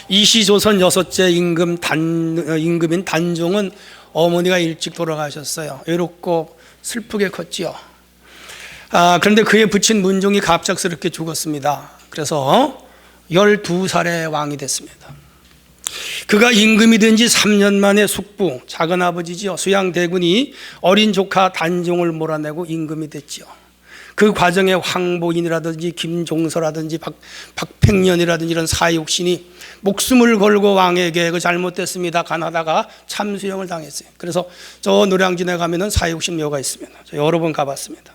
이시조선 여섯째 임금인 단종은 어머니가 일찍 돌아가셨어요. 외롭고 슬프게 컸지요. 그런데 그의 부친 문종이 갑작스럽게 죽었습니다. 그래서 12살의 왕이 됐습니다. 그가 임금이 된 지 3년 만에 숙부, 작은아버지지요, 수양대군이 어린 조카 단종을 몰아내고 임금이 됐지요. 그 과정에 황보인이라든지 김종서라든지 박팽년이라든지 이런 사육신이 목숨을 걸고 왕에게 그 잘못됐습니다 간하다가 참수형을 당했어요. 그래서 저 노량진에 가면은 사육신 묘가 있습니다. 저 여러 번 가봤습니다.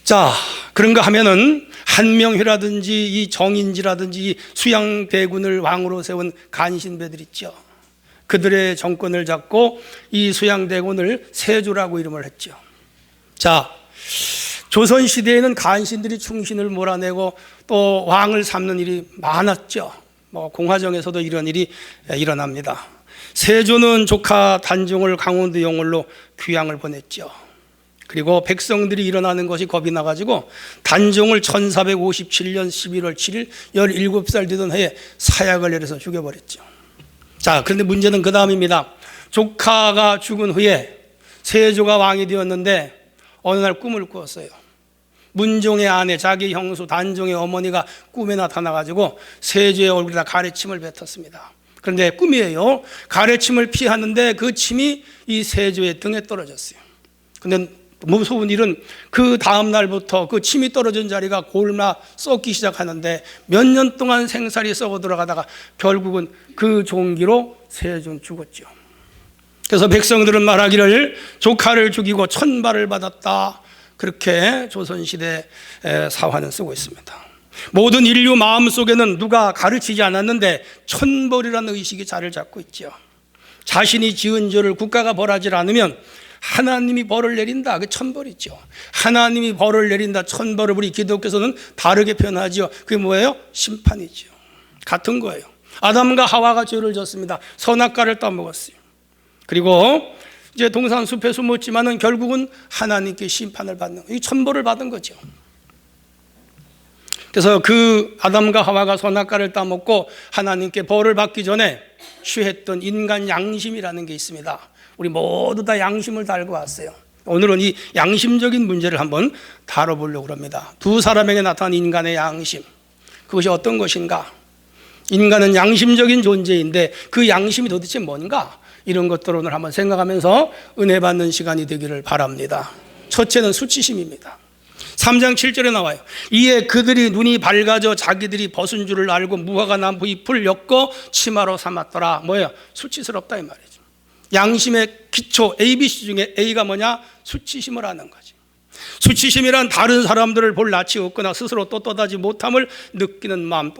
자, 그런가 하면은 한명회라든지 이 정인지라든지 이 수양대군을 왕으로 세운 간신배들 있죠. 그들의 정권을 잡고 이 수양대군을 세조라고 이름을 했죠. 자, 조선시대에는 간신들이 충신을 몰아내고 또 왕을 삼는 일이 많았죠. 공화정에서도 이런 일이 일어납니다. 세조는 조카 단종을 강원도 영월로 귀양을 보냈죠. 그리고 백성들이 일어나는 것이 겁이 나가지고 단종을 1457년 11월 7일 17살 되던 해에 사약을 내려서 죽여버렸죠. 자, 그런데 문제는 그 다음입니다. 조카가 죽은 후에 세조가 왕이 되었는데 어느 날 꿈을 꾸었어요. 문종의 아내, 자기 형수 단종의 어머니가 꿈에 나타나가지고 세조의 얼굴에다 가래침을 뱉었습니다. 그런데 꿈이에요. 가래침을 피하는데 그 침이 이 세조의 등에 떨어졌어요. 그런데 무서운 일은 그 다음 날부터 그 침이 떨어진 자리가 골마 썩기 시작하는데 몇 년 동안 생살이 썩어 들어가다가 결국은 그 종기로 세조는 죽었죠. 그래서 백성들은 말하기를 조카를 죽이고 천벌을 받았다. 그렇게 조선시대 사화는 쓰고 있습니다. 모든 인류 마음속에는 누가 가르치지 않았는데 천벌이라는 의식이 자리를 잡고 있죠. 자신이 지은 죄를 국가가 벌하지 않으면 하나님이 벌을 내린다. 그 천벌이죠. 하나님이 벌을 내린다. 천벌을 우리 기독교에서는 다르게 표현하죠. 그게 뭐예요? 심판이죠. 같은 거예요. 아담과 하와가 죄를 졌습니다. 선악과를 따먹었어요. 그리고 이제 동산 숲에 숨었지만은 결국은 하나님께 심판을 받는, 이 천벌을 받은 거죠. 그래서 그 아담과 하와가 선악과를 따먹고 하나님께 벌을 받기 전에 취했던 인간 양심이라는 게 있습니다. 우리 모두 다 양심을 달고 왔어요. 오늘은 이 양심적인 문제를 한번 다뤄보려고 합니다. 두 사람에게 나타난 인간의 양심, 그것이 어떤 것인가? 인간은 양심적인 존재인데 그 양심이 도대체 뭔가? 이런 것들을 오늘 한번 생각하면서 은혜 받는 시간이 되기를 바랍니다. 첫째는 수치심입니다. 3장 7절에 나와요. 이에 그들이 눈이 밝아져 자기들이 벗은 줄을 알고 무화과 나무 잎을 엮어 치마로 삼았더라. 뭐예요? 수치스럽다 이 말이죠. 양심의 기초 ABC 중에 A가 뭐냐? 수치심을 하는 거지. 수치심이란 다른 사람들을 볼 낯이 없거나 스스로 떳떳하지 못함을 느끼는 마음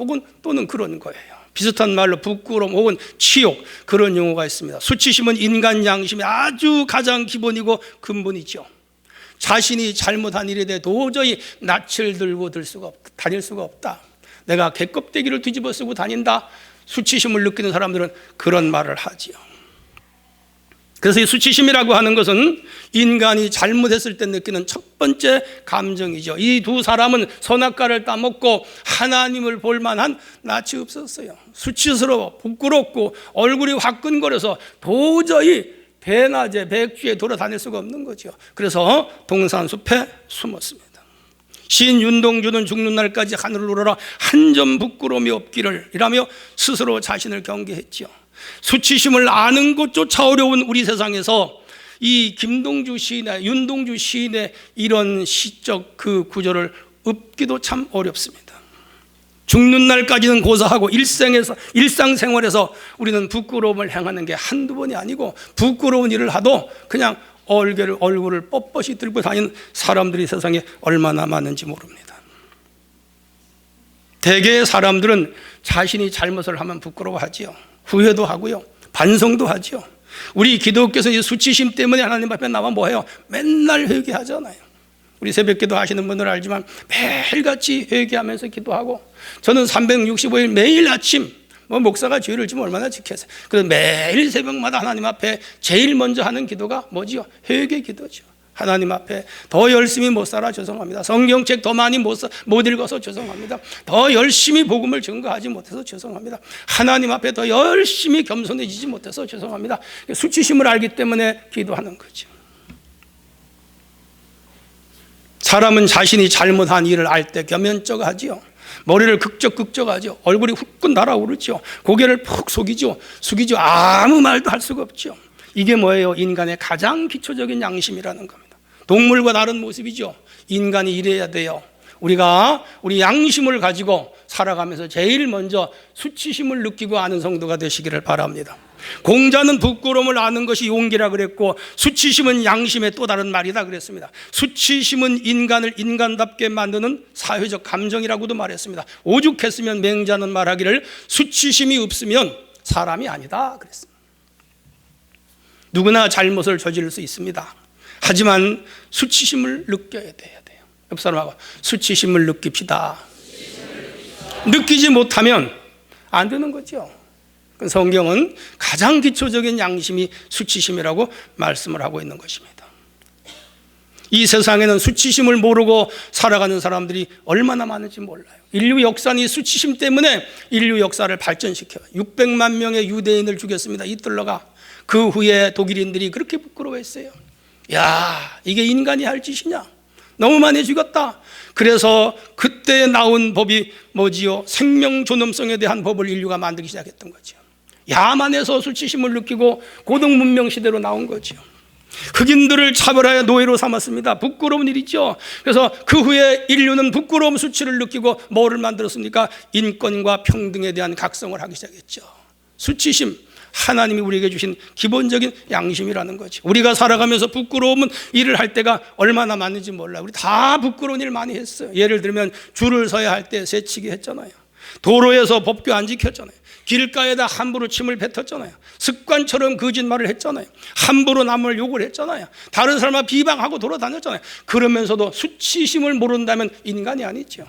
또는 그런 거예요. 비슷한 말로 부끄러움 혹은 치욕, 그런 용어가 있습니다. 수치심은 인간 양심의 아주 가장 기본이고 근본이죠. 자신이 잘못한 일에 대해 도저히 낯을 들고 다닐 수가 없다. 내가 개껍데기를 뒤집어 쓰고 다닌다. 수치심을 느끼는 사람들은 그런 말을 하지요. 그래서 이 수치심이라고 하는 것은 인간이 잘못했을 때 느끼는 첫 번째 감정이죠. 이 두 사람은 선악과를 따먹고 하나님을 볼 만한 낯이 없었어요. 수치스러워 부끄럽고 얼굴이 화끈거려서 도저히 대낮에 백주에 돌아다닐 수가 없는 거죠. 그래서 동산숲에 숨었습니다. 시인 윤동주는 죽는 날까지 하늘을 우러러 한 점 부끄러움이 없기를 이라며 스스로 자신을 경계했죠. 수치심을 아는 것조차 어려운 우리 세상에서 이 김동주 시인의, 윤동주 시인의 이런 시적 그 구절을 읊기도 참 어렵습니다. 죽는 날까지는 고사하고 일상생활에서 우리는 부끄러움을 행하는 게 한두 번이 아니고 부끄러운 일을 하도 그냥 얼굴을 뻣뻣이 들고 다니는 사람들이 세상에 얼마나 많은지 모릅니다. 대개의 사람들은 자신이 잘못을 하면 부끄러워하지요. 후회도 하고요. 반성도 하죠. 우리 기독교에서 이 수치심 때문에 하나님 앞에 나와 뭐해요? 맨날 회개하잖아요. 우리 새벽기도 하시는 분들은 알지만 매일같이 회개하면서 기도하고 저는 365일 매일 아침 목사가 죄를 지면 얼마나 지켰어요. 그래서 매일 새벽마다 하나님 앞에 제일 먼저 하는 기도가 뭐지요? 회개 기도죠. 하나님 앞에 더 열심히 못 살아 죄송합니다. 성경책 더 많이 못 읽어서 죄송합니다. 더 열심히 복음을 증거하지 못해서 죄송합니다. 하나님 앞에 더 열심히 겸손해지지 못해서 죄송합니다. 수치심을 알기 때문에 기도하는 거죠. 사람은 자신이 잘못한 일을 알 때 겸연쩍하지요. 머리를 극적하죠. 얼굴이 후끈 달아오르죠. 고개를 푹 숙이죠. 아무 말도 할 수가 없죠. 이게 뭐예요? 인간의 가장 기초적인 양심이라는 겁니다. 동물과 다른 모습이죠. 인간이 이래야 돼요. 우리가 우리 양심을 가지고 살아가면서 제일 먼저 수치심을 느끼고 아는 성도가 되시기를 바랍니다. 공자는 부끄러움을 아는 것이 용기라 그랬고, 수치심은 양심의 또 다른 말이다 그랬습니다. 수치심은 인간을 인간답게 만드는 사회적 감정이라고도 말했습니다. 오죽했으면 맹자는 말하기를 수치심이 없으면 사람이 아니다 그랬습니다. 누구나 잘못을 저지를 수 있습니다. 하지만 수치심을 느껴야 돼요. 옆 사람하고 수치심을 느낍시다. 느끼지 못하면 안 되는 거죠. 성경은 가장 기초적인 양심이 수치심이라고 말씀을 하고 있는 것입니다. 이 세상에는 수치심을 모르고 살아가는 사람들이 얼마나 많은지 몰라요. 인류 역사는 이 수치심 때문에 인류 역사를 발전시켜요. 600만 명의 유대인을 죽였습니다. 히틀러가. 그 후에 독일인들이 그렇게 부끄러워했어요. 야, 이게 인간이 할 짓이냐? 너무 많이 죽였다. 그래서 그때 나온 법이 뭐지요? 생명 존엄성에 대한 법을 인류가 만들기 시작했던 거죠. 야만에서 수치심을 느끼고 고등 문명 시대로 나온 거죠. 흑인들을 차별하여 노예로 삼았습니다. 부끄러운 일이죠. 그래서 그 후에 인류는 부끄러움 수치를 느끼고 뭐를 만들었습니까? 인권과 평등에 대한 각성을 하기 시작했죠. 수치심, 하나님이 우리에게 주신 기본적인 양심이라는 거죠. 우리가 살아가면서 부끄러운 일을 할 때가 얼마나 많은지 몰라요. 우리 다 부끄러운 일 많이 했어요. 예를 들면 줄을 서야 할 때 새치기 했잖아요. 도로에서 법규 안 지켰잖아요. 길가에다 함부로 침을 뱉었잖아요. 습관처럼 거짓말을 했잖아요. 함부로 남을 욕을 했잖아요. 다른 사람을 비방하고 돌아다녔잖아요. 그러면서도 수치심을 모른다면 인간이 아니죠.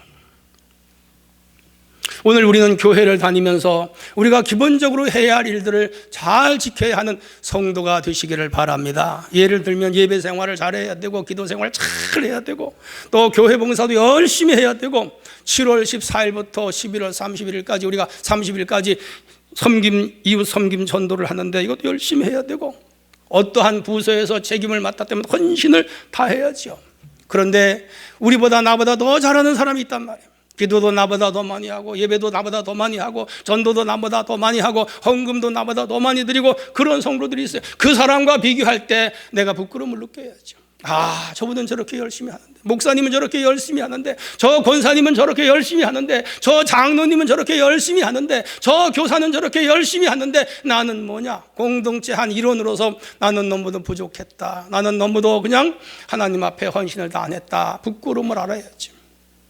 오늘 우리는 교회를 다니면서 우리가 기본적으로 해야 할 일들을 잘 지켜야 하는 성도가 되시기를 바랍니다. 예를 들면 예배 생활을 잘해야 되고, 기도 생활을 잘 해야 되고, 또 교회 봉사도 열심히 해야 되고, 7월 14일부터 11월 31일까지 우리가 30일까지 이웃 섬김 전도를 하는데 이것도 열심히 해야 되고, 어떠한 부서에서 책임을 맡았다면 헌신을 다해야죠. 그런데 우리보다 나보다 더 잘하는 사람이 있단 말이에요. 기도도 나보다 더 많이 하고, 예배도 나보다 더 많이 하고, 전도도 나보다 더 많이 하고, 헌금도 나보다 더 많이 드리고, 그런 성도들이 있어요. 그 사람과 비교할 때 내가 부끄러움을 느껴야죠. 아, 저분은 저렇게 열심히 하는데, 목사님은 저렇게 열심히 하는데, 저 권사님은 저렇게 열심히 하는데, 저 장로님은 저렇게 열심히 하는데, 저 교사는 저렇게 열심히 하는데, 나는 뭐냐? 공동체 한 일원으로서 나는 너무도 부족했다. 나는 너무도 그냥 하나님 앞에 헌신을 다 안 했다. 부끄러움을 알아야죠.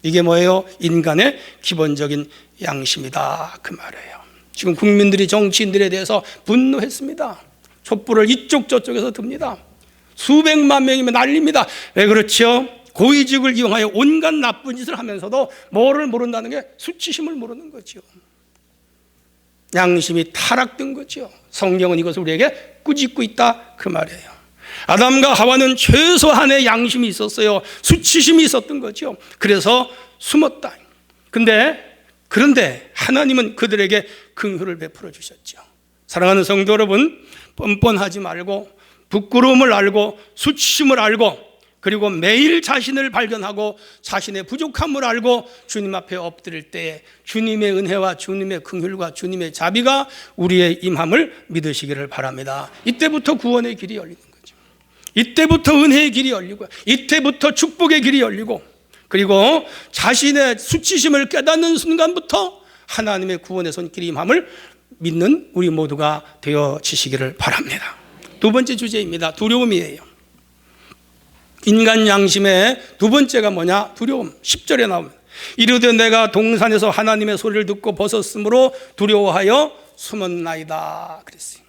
이게 뭐예요? 인간의 기본적인 양심이다, 그 말이에요. 지금 국민들이 정치인들에 대해서 분노했습니다. 촛불을 이쪽 저쪽에서 듭니다. 수백만 명이면 난립니다. 왜 그렇죠? 고위직을 이용하여 온갖 나쁜 짓을 하면서도 뭐를 모른다는 게 수치심을 모르는 거죠. 양심이 타락된 거죠. 성경은 이것을 우리에게 꾸짖고 있다, 그 말이에요. 아담과 하와는 최소한의 양심이 있었어요. 수치심이 있었던 거죠. 그래서 숨었다. 그런데 하나님은 그들에게 긍휼을 베풀어 주셨죠. 사랑하는 성도 여러분, 뻔뻔하지 말고, 부끄러움을 알고, 수치심을 알고, 그리고 매일 자신을 발견하고 자신의 부족함을 알고 주님 앞에 엎드릴 때에 주님의 은혜와 주님의 긍휼과 주님의 자비가 우리의 임함을 믿으시기를 바랍니다. 이때부터 구원의 길이 열리는 거죠. 이때부터 은혜의 길이 열리고, 이때부터 축복의 길이 열리고, 그리고 자신의 수치심을 깨닫는 순간부터 하나님의 구원의 손길이 임함을 믿는 우리 모두가 되어지시기를 바랍니다. 두 번째 주제입니다. 두려움이에요. 인간 양심의 두 번째가 뭐냐? 두려움. 10절에 나옵니다. 이르되 내가 동산에서 하나님의 소리를 듣고 벗었으므로 두려워하여 숨었나이다 그랬어요.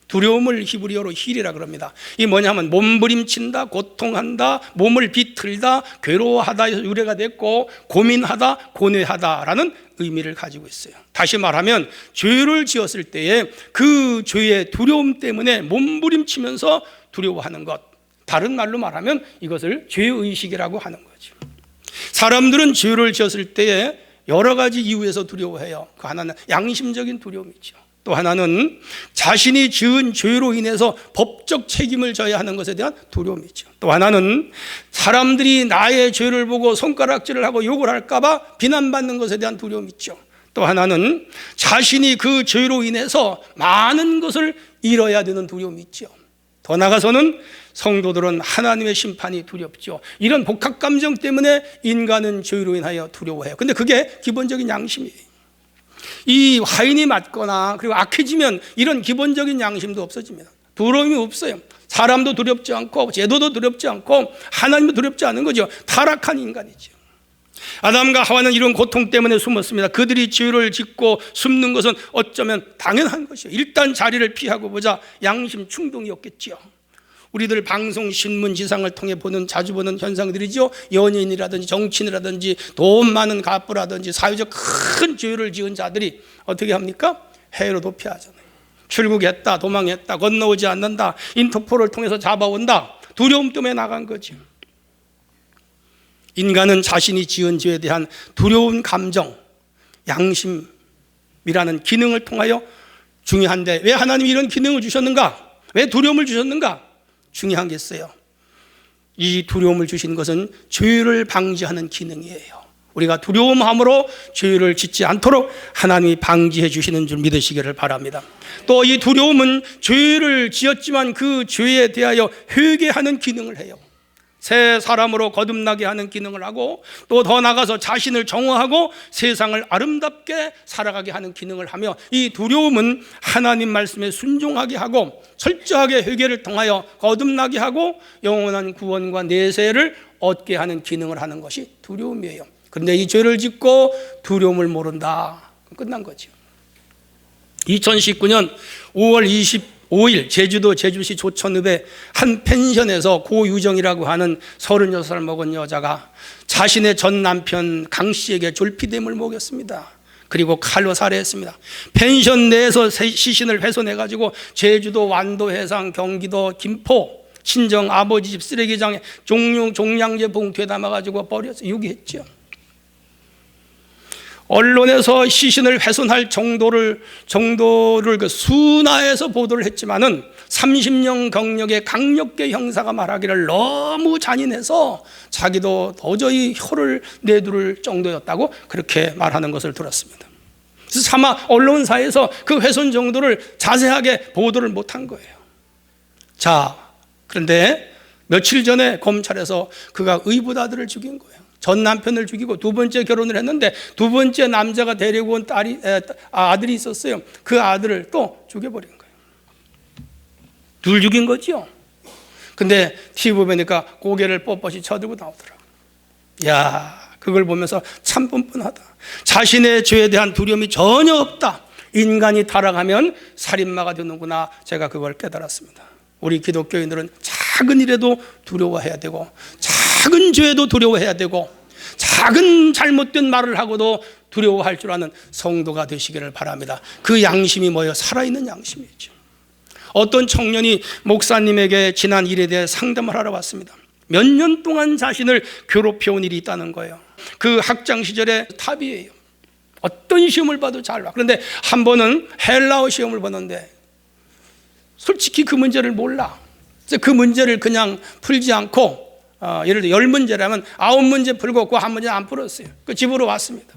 두려움을 히브리어로 힐이라 그럽니다. 이 뭐냐면 몸부림친다, 고통한다, 몸을 비틀다, 괴로워하다 해서 유래가 됐고, 고민하다, 고뇌하다라는 의미를 가지고 있어요. 다시 말하면 죄를 지었을 때에 그 죄의 두려움 때문에 몸부림치면서 두려워하는 것, 다른 말로 말하면 이것을 죄의식이라고 하는 거죠. 사람들은 죄를 지었을 때에 여러 가지 이유에서 두려워해요. 그 하나는 양심적인 두려움이죠. 또 하나는 자신이 지은 죄로 인해서 법적 책임을 져야 하는 것에 대한 두려움이죠. 또 하나는 사람들이 나의 죄를 보고 손가락질을 하고 욕을 할까 봐 비난받는 것에 대한 두려움이 있죠. 또 하나는 자신이 그 죄로 인해서 많은 것을 잃어야 되는 두려움이 있죠. 더 나아가서는 성도들은 하나님의 심판이 두렵죠. 이런 복합 감정 때문에 인간은 죄로 인하여 두려워해요. 근데 그게 기본적인 양심이에요. 이 화인이 맞거나 그리고 악해지면 이런 기본적인 양심도 없어집니다. 두려움이 없어요. 사람도 두렵지 않고 제도도 두렵지 않고 하나님도 두렵지 않은 거죠. 타락한 인간이죠. 아담과 하와는 이런 고통 때문에 숨었습니다. 그들이 죄를 짓고 숨는 것은 어쩌면 당연한 것이에요. 일단 자리를 피하고 보자 양심 충동이었겠죠. 우리들 방송, 신문, 지상을 통해 자주 보는 현상들이죠. 연예인이라든지 정치인이라든지 돈 많은 갑부라든지 사회적 큰 죄를 지은 자들이 어떻게 합니까? 해외로 도피하잖아요. 출국했다, 도망했다, 건너오지 않는다, 인터폴을 통해서 잡아온다. 두려움 때문에 나간 거죠. 인간은 자신이 지은 죄에 대한 두려운 감정, 양심이라는 기능을 통하여 중요한데 왜 하나님이 이런 기능을 주셨는가? 왜 두려움을 주셨는가? 중요한 게 있어요. 이 두려움을 주신 것은 죄를 방지하는 기능이에요. 우리가 두려움함으로 죄를 짓지 않도록 하나님이 방지해 주시는 줄 믿으시기를 바랍니다. 또 이 두려움은 죄를 지었지만 그 죄에 대하여 회개하는 기능을 해요. 새 사람으로 거듭나게 하는 기능을 하고 또 더 나아가서 자신을 정화하고 세상을 아름답게 살아가게 하는 기능을 하며 이 두려움은 하나님 말씀에 순종하게 하고 철저하게 회개를 통하여 거듭나게 하고 영원한 구원과 내세를 얻게 하는 기능을 하는 것이 두려움이에요. 그런데 이 죄를 짓고 두려움을 모른다. 끝난 거죠. 2019년 5월 25일 제주도 제주시 조천읍의 한 펜션에서 고유정이라고 하는 36살 먹은 여자가 자신의 전 남편 강 씨에게 졸피뎀을 먹였습니다. 그리고 칼로 살해했습니다. 펜션 내에서 시신을 훼손해가지고 제주도 완도 해상 경기도 김포 친정 아버지 집 쓰레기장에 종량제 봉투에 담아가지고 버려서 유기했죠. 언론에서 시신을 훼손할 정도를 그 순화해서 보도를 했지만은 30년 경력의 강력계 형사가 말하기를 너무 잔인해서 자기도 도저히 혀를 내두를 정도였다고 그렇게 말하는 것을 들었습니다. 그래서 차마 언론사에서 그 훼손 정도를 자세하게 보도를 못한 거예요. 자, 그런데 며칠 전에 검찰에서 그가 의붓아들을 죽인 거예요. 전 남편을 죽이고 두 번째 결혼을 했는데 두 번째 남자가 데리고 온 아들이 있었어요. 그 아들을 또 죽여버린 거예요. 둘 죽인 거죠. 근데 TV 보니까 고개를 뻣뻣이 쳐들고 나오더라고요. 야, 그걸 보면서 참 뻔뻔하다. 자신의 죄에 대한 두려움이 전혀 없다. 인간이 타락하면 살인마가 되는구나. 제가 그걸 깨달았습니다. 우리 기독교인들은 작은 일에도 두려워해야 되고 작은 죄에도 두려워해야 되고 작은 잘못된 말을 하고도 두려워할 줄 아는 성도가 되시기를 바랍니다. 그 양심이 뭐예요? 살아있는 양심이죠. 어떤 청년이 목사님에게 지난 일에 대해 상담을 하러 왔습니다. 몇 년 동안 자신을 괴롭혀온 일이 있다는 거예요. 그 학창 시절에 탑이에요. 어떤 시험을 봐도 잘 봐. 그런데 한 번은 헬라어 시험을 보는데 솔직히 그 문제를 몰라. 그래서 그 문제를 그냥 풀지 않고 예를 들어 10문제라면 9문제 풀고 그 한 문제 안 풀었어요. 그 집으로 왔습니다.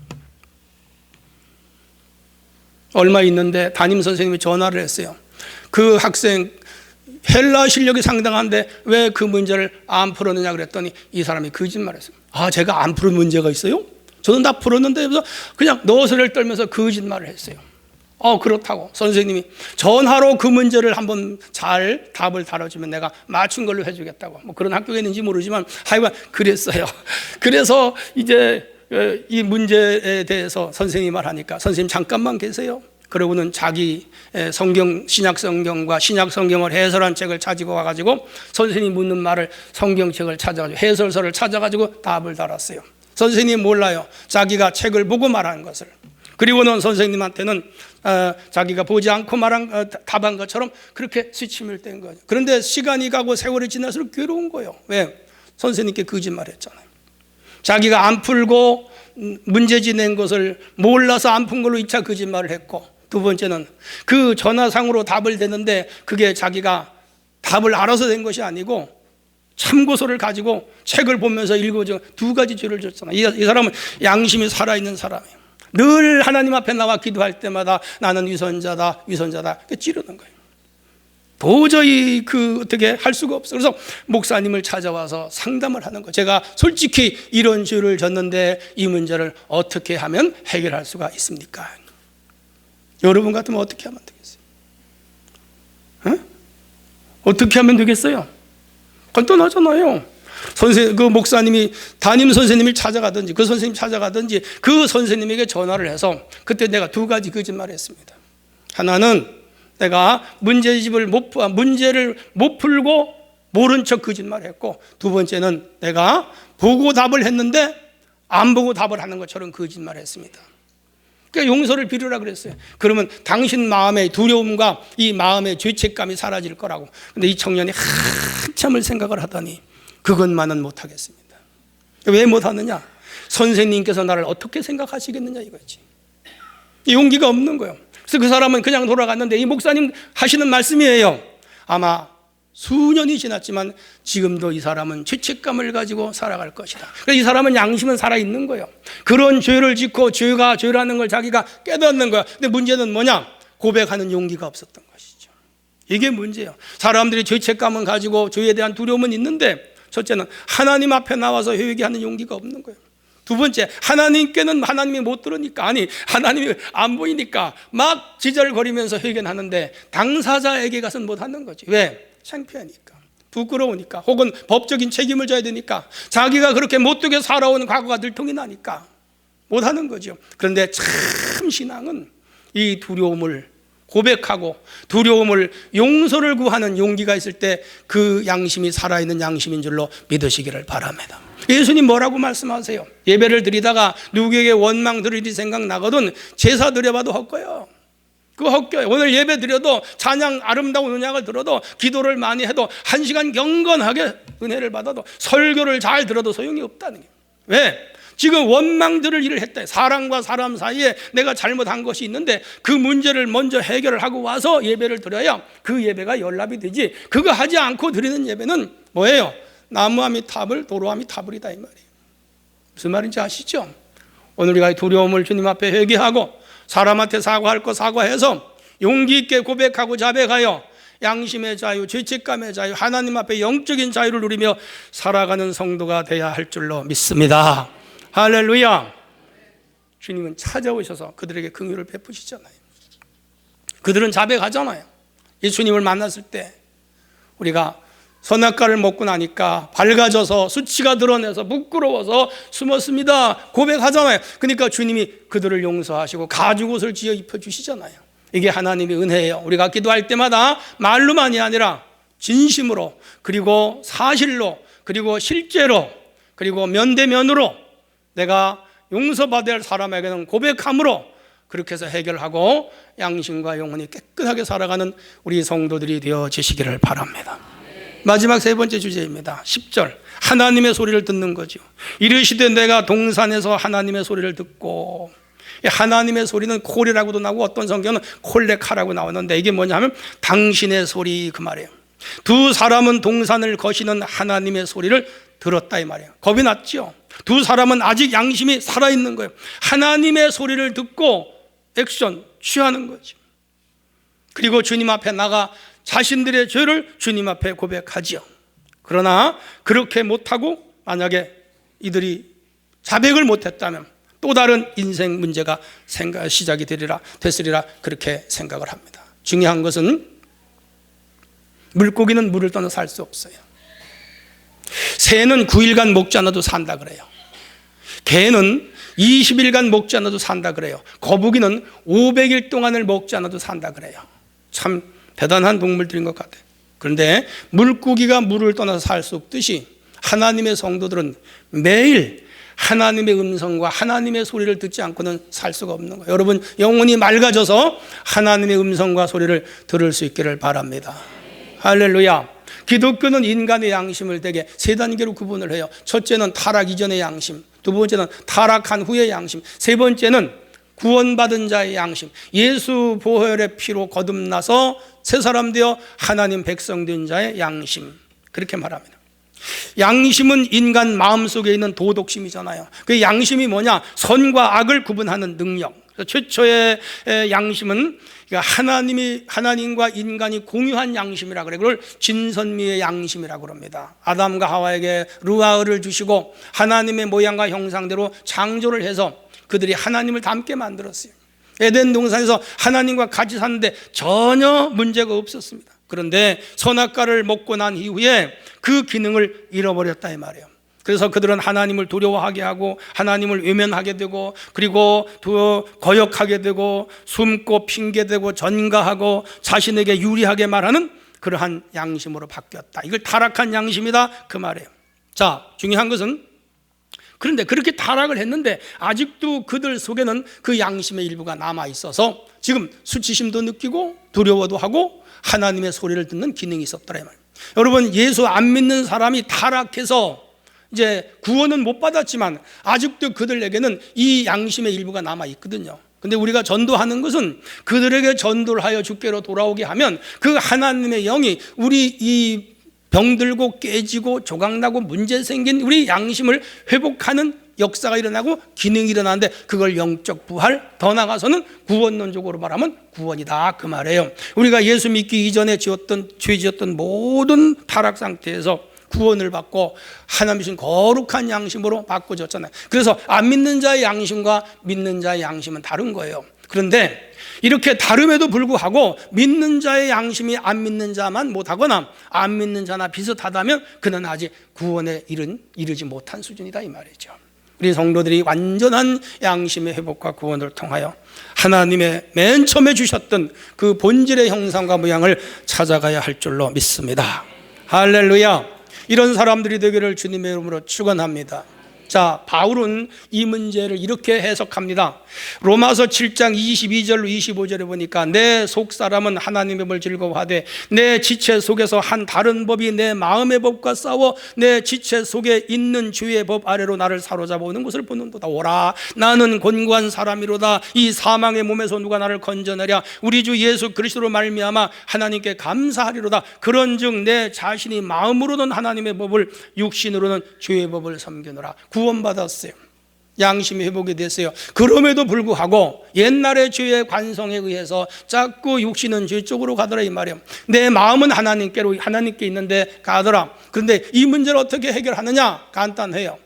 얼마 있는데 담임 선생님이 전화를 했어요. 그 학생 헬라 실력이 상당한데 왜 그 문제를 안 풀었느냐 그랬더니 이 사람이 거짓말했어요. 아, 제가 안 푸른 문제가 있어요? 저는 다 풀었는데 그래서 그냥 너스를 떨면서 거짓말을 했어요. 그렇다고 선생님이 전화로 그 문제를 한번 잘 답을 다뤄주면 내가 맞춘 걸로 해주겠다고. 뭐 그런 학교가 있는지 모르지만 하여간 그랬어요. 그래서 이제 이 문제에 대해서 선생님이 말하니까 선생님 잠깐만 계세요. 그러고는 자기 성경, 신약 성경과 신약 성경을 해설한 책을 가지고 와가지고 선생님이 묻는 말을 성경책을 찾아가지고 해설서를 찾아가지고 답을 달았어요. 선생님이 몰라요. 자기가 책을 보고 말하는 것을. 그리고는 선생님한테는 자기가 보지 않고 말한 답한 것처럼 그렇게 스치밀 된 거예요. 그런데 시간이 가고 세월이 지날수록 괴로운 거예요. 왜? 선생님께 거짓말했잖아요. 자기가 안 풀고 문제 지낸 것을 몰라서 안 푼 걸로 1차 거짓말을 했고, 두 번째는 그 전화상으로 답을 대는데 그게 자기가 답을 알아서 된 것이 아니고 참고서를 가지고 책을 보면서 읽어줘. 두 가지 죄를 졌잖아요. 이 사람은 양심이 살아있는 사람이에요. 늘 하나님 앞에 나와 기도할 때마다 나는 위선자다, 위선자다 찌르는 거예요. 도저히 어떻게 할 수가 없어요. 그래서 목사님을 찾아와서 상담을 하는 거예요. 제가 솔직히 이런 죄를 졌는데 이 문제를 어떻게 하면 해결할 수가 있습니까? 여러분 같으면 어떻게 하면 되겠어요? 어떻게 하면 되겠어요? 간단하잖아요. 그 목사님이 담임 선생님을 찾아가든지 그 선생님 찾아가든지 그 선생님에게 전화를 해서, 그때 내가 두 가지 거짓말을 했습니다. 하나는 내가 문제를 못 풀고 모른 척 거짓말을 했고, 두 번째는 내가 보고 답을 했는데 안 보고 답을 하는 것처럼 거짓말을 했습니다. 그러니까 용서를 빌으라 그랬어요. 그러면 당신 마음의 두려움과 이 마음의 죄책감이 사라질 거라고. 근데 이 청년이 한참을 생각을 하더니 그것만은 못하겠습니다. 왜 못하느냐? 선생님께서 나를 어떻게 생각하시겠느냐 이거지. 용기가 없는 거예요. 그래서 그 사람은 그냥 돌아갔는데, 이 목사님 하시는 말씀이에요. 아마 수년이 지났지만 지금도 이 사람은 죄책감을 가지고 살아갈 것이다. 그래서 이 사람은 양심은 살아있는 거예요. 그런 죄를 짓고 죄가 죄라는 걸 자기가 깨닫는 거야. 근데 문제는 뭐냐? 고백하는 용기가 없었던 것이죠. 이게 문제예요. 사람들이 죄책감은 가지고 죄에 대한 두려움은 있는데, 첫째는 하나님 앞에 나와서 회개하는 용기가 없는 거예요. 두 번째, 하나님께는 하나님이 못 들으니까, 아니 하나님이 안 보이니까 막 지절거리면서 회개하는데 당사자에게 가서는 못하는 거지. 왜? 창피하니까, 부끄러우니까, 혹은 법적인 책임을 져야 되니까, 자기가 그렇게 못되게 살아온 과거가 들통이 나니까 못하는 거죠. 그런데 참 신앙은 이 두려움을 고백하고 두려움을 용서를 구하는 용기가 있을 때 그 양심이 살아있는 양심인 줄로 믿으시기를 바랍니다. 예수님 뭐라고 말씀하세요? 예배를 드리다가 누구에게 원망 드릴 생각나거든 제사 드려봐도 헛거요. 그거 헛겨요. 오늘 예배 드려도, 찬양 아름다운 은약을 들어도, 기도를 많이 해도, 1시간 경건하게 은혜를 받아도, 설교를 잘 들어도 소용이 없다는 거예요. 왜? 지금 원망 들을 일을 했다. 사람과 사람 사이에 내가 잘못한 것이 있는데 그 문제를 먼저 해결을 하고 와서 예배를 드려야 그 예배가 연락이 되지, 그거 하지 않고 드리는 예배는 뭐예요? 나무함이 탑을, 도로함이 탑을이다 이 말이에요. 무슨 말인지 아시죠? 오늘 우리가 두려움을 주님 앞에 회개하고 사람한테 사과할 거 사과해서 용기 있게 고백하고 자백하여 양심의 자유, 죄책감의 자유, 하나님 앞에 영적인 자유를 누리며 살아가는 성도가 되어야 할 줄로 믿습니다. 할렐루야. 주님은 찾아오셔서 그들에게 긍휼을 베푸시잖아요. 그들은 자백하잖아요. 예수님을 만났을 때 우리가 선악과를 먹고 나니까 밝아져서 수치가 드러내서 부끄러워서 숨었습니다 고백하잖아요. 그러니까 주님이 그들을 용서하시고 가죽옷을 지어 입혀주시잖아요. 이게 하나님의 은혜예요. 우리가 기도할 때마다 말로만이 아니라 진심으로, 그리고 사실로, 그리고 실제로, 그리고 면대면으로 내가 용서받아야 할 사람에게는 고백함으로 그렇게 해서 해결하고 양심과 영혼이 깨끗하게 살아가는 우리 성도들이 되어지시기를 바랍니다. 마지막 세 번째 주제입니다. 10절, 하나님의 소리를 듣는 거죠. 이르시되 내가 동산에서 하나님의 소리를 듣고, 하나님의 소리는 콜이라고도 나오고 어떤 성경은 콜레카라고 나오는데 이게 뭐냐면 당신의 소리 그 말이에요. 두 사람은 동산을 거시는 하나님의 소리를 들었다 이 말이에요. 겁이 났죠. 두 사람은 아직 양심이 살아있는 거예요. 하나님의 소리를 듣고 액션 취하는 거죠. 그리고 주님 앞에 나가 자신들의 죄를 주님 앞에 고백하지요. 그러나 그렇게 못하고 만약에 이들이 자백을 못했다면 또 다른 인생 문제가 시작이 됐으리라 그렇게 생각을 합니다. 중요한 것은 물고기는 물을 떠나 살 수 없어요. 새는 9일간 먹지 않아도 산다 그래요. 개는 20일간 먹지 않아도 산다 그래요. 거북이는 500일 동안을 먹지 않아도 산다 그래요. 참 대단한 동물들인 것 같아요. 그런데 물고기가 물을 떠나서 살 수 없듯이 하나님의 성도들은 매일 하나님의 음성과 하나님의 소리를 듣지 않고는 살 수가 없는 거예요. 여러분 영혼이 맑아져서 하나님의 음성과 소리를 들을 수 있기를 바랍니다. 할렐루야. 기독교는 인간의 양심을 되게 세 단계로 구분을 해요. 첫째는 타락 이전의 양심, 두 번째는 타락한 후의 양심, 세 번째는 구원받은 자의 양심, 예수 보혈의 피로 거듭나서 새 사람 되어 하나님 백성 된 자의 양심, 그렇게 말합니다. 양심은 인간 마음속에 있는 도덕심이잖아요. 그 양심이 뭐냐? 선과 악을 구분하는 능력. 최초의 양심은 하나님과 인간이 공유한 양심이라 그래요. 그걸 진선미의 양심이라고 합니다. 아담과 하와에게 루아를 주시고 하나님의 모양과 형상대로 창조를 해서 그들이 하나님을 닮게 만들었어요. 에덴 동산에서 하나님과 같이 사는데 전혀 문제가 없었습니다. 그런데 선악과를 먹고 난 이후에 그 기능을 잃어버렸다 이 말이에요. 그래서 그들은 하나님을 두려워하게 하고 하나님을 외면하게 되고 그리고 거역하게 되고 숨고 핑계대고 전가하고 자신에게 유리하게 말하는 그러한 양심으로 바뀌었다. 이걸 타락한 양심이다 그 말이에요. 자, 중요한 것은 그런데 그렇게 타락을 했는데 아직도 그들 속에는 그 양심의 일부가 남아 있어서 지금 수치심도 느끼고 두려워도 하고 하나님의 소리를 듣는 기능이 있었더라 이 말이에요. 여러분 예수 안 믿는 사람이 타락해서 이제 구원은 못 받았지만 아직도 그들에게는 이 양심의 일부가 남아 있거든요. 근데 우리가 전도하는 것은 그들에게 전도를 하여 주께로 돌아오게 하면 그 하나님의 영이 우리 이 병들고 깨지고 조각나고 문제 생긴 우리 양심을 회복하는 역사가 일어나고 기능이 일어나는데 그걸 영적 부활, 더 나아가서는 구원론적으로 말하면 구원이다 그 말이에요. 우리가 예수 믿기 이전에 죄 지었던 모든 타락 상태에서 구원을 받고 하나님이신 거룩한 양심으로 바꿔줬잖아요. 그래서 안 믿는 자의 양심과 믿는 자의 양심은 다른 거예요. 그런데 이렇게 다름에도 불구하고 믿는 자의 양심이 안 믿는 자만 못하거나 안 믿는 자나 비슷하다면 그는 아직 구원에 이르지 못한 수준이다 이 말이죠. 우리 성도들이 완전한 양심의 회복과 구원을 통하여 하나님의 맨 처음에 주셨던 그 본질의 형상과 모양을 찾아가야 할 줄로 믿습니다. 할렐루야. 이런 사람들이 되기를 주님의 이름으로 축원합니다. 자, 바울은 이 문제를 이렇게 해석합니다. 로마서 7장 22절로 25절에 보니까 내 속사람은 하나님의 법을 즐거워하되 내 지체 속에서 한 다른 법이 내 마음의 법과 싸워 내 지체 속에 있는 주의 법 아래로 나를 사로잡아 오는 것을 보는도다. 오라 나는 곤고한 사람이로다. 이 사망의 몸에서 누가 나를 건져내랴. 우리 주 예수 그리스도로 말미암아 하나님께 감사하리로다. 그런즉 내 자신이 마음으로는 하나님의 법을 육신으로는 주의 법을 섬기노라. 구원받았어요. 양심이 회복이 됐어요. 그럼에도 불구하고 옛날의 죄의 관성에 의해서 자꾸 육신은 죄 쪽으로 가더라 이 말이에요. 내 마음은 하나님께 있는데 가더라. 그런데 이 문제를 어떻게 해결하느냐? 간단해요.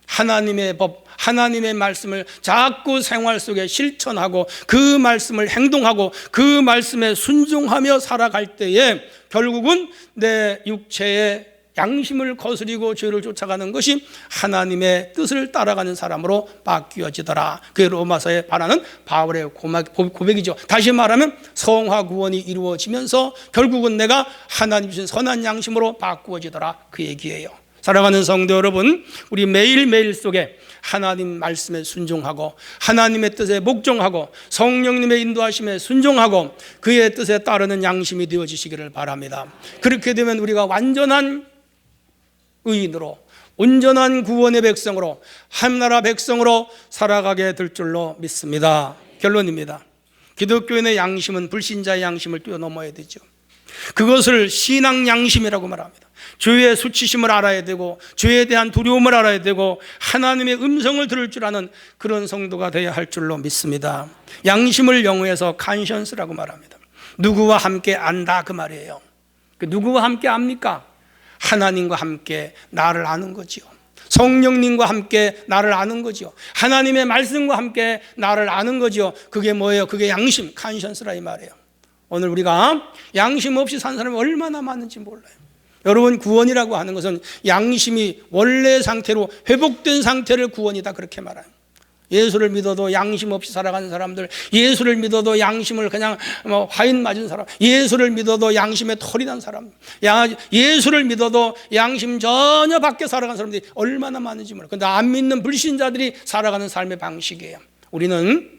하나님의 법, 하나님의 말씀을 자꾸 생활 속에 실천하고 그 말씀을 행동하고 그 말씀에 순종하며 살아갈 때에 결국은 내 육체의 양심을 거스리고 죄를 쫓아가는 것이 하나님의 뜻을 따라가는 사람으로 바뀌어지더라. 그게 로마서에 바라는 바울의 고백이죠. 다시 말하면 성화 구원이 이루어지면서 결국은 내가 하나님 주신 선한 양심으로 바꾸어지더라 그 얘기예요. 사랑하는 성도 여러분, 우리 매일매일 속에 하나님 말씀에 순종하고 하나님의 뜻에 복종하고 성령님의 인도하심에 순종하고 그의 뜻에 따르는 양심이 되어지시기를 바랍니다. 그렇게 되면 우리가 완전한 의인으로 온전한 구원의 백성으로 한나라 백성으로 살아가게 될 줄로 믿습니다. 결론입니다. 기독교인의 양심은 불신자의 양심을 뛰어넘어야 되죠. 그것을 신앙 양심이라고 말합니다. 죄의 수치심을 알아야 되고 죄에 대한 두려움을 알아야 되고 하나님의 음성을 들을 줄 아는 그런 성도가 되어야 할 줄로 믿습니다. 양심을 영어에서 conscience라고 말합니다. 누구와 함께 안다 그 말이에요. 누구와 함께 압니까? 하나님과 함께 나를 아는 거지요. 성령님과 함께 나를 아는 거지요. 하나님의 말씀과 함께 나를 아는 거지요. 그게 뭐예요? 그게 양심, conscience라 이 말이에요. 오늘 우리가 양심 없이 산 사람이 얼마나 많은지 몰라요. 여러분, 구원이라고 하는 것은 양심이 원래 상태로 회복된 상태를 구원이다 그렇게 말해요. 예수를 믿어도 양심 없이 살아가는 사람들, 예수를 믿어도 양심을 그냥 화인 맞은 사람, 예수를 믿어도 양심에 털이 난 사람, 예수를 믿어도 양심 전혀 밖에 살아가는 사람들이 얼마나 많은지 몰라요. 그런데 안 믿는 불신자들이 살아가는 삶의 방식이에요. 우리는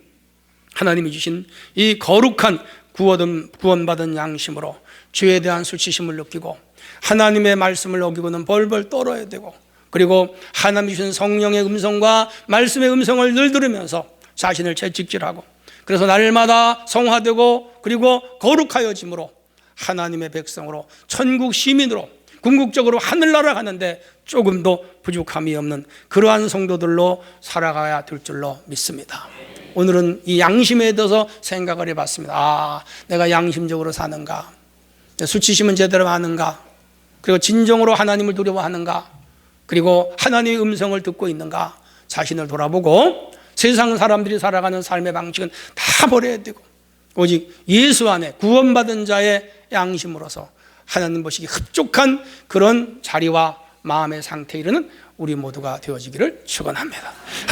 하나님이 주신 이 거룩한 구원받은 양심으로 죄에 대한 수치심을 느끼고 하나님의 말씀을 어기고는 벌벌 떨어야 되고, 그리고 하나님이 주신 성령의 음성과 말씀의 음성을 늘 들으면서 자신을 채찍질하고, 그래서 날마다 성화되고 그리고 거룩하여짐으로 하나님의 백성으로, 천국 시민으로, 궁극적으로 하늘나라 가는데 조금도 부족함이 없는 그러한 성도들로 살아가야 될 줄로 믿습니다. 오늘은 이 양심에 대해서 생각을 해봤습니다. 내가 양심적으로 사는가? 수치심은 제대로 하는가? 그리고 진정으로 하나님을 두려워하는가? 그리고 하나님의 음성을 듣고 있는가? 자신을 돌아보고 세상 사람들이 살아가는 삶의 방식은 다 버려야 되고, 오직 예수 안에 구원받은 자의 양심으로서 하나님 보시기 흡족한 그런 자리와 마음의 상태에 이르는 우리 모두가 되어지기를 축원합니다.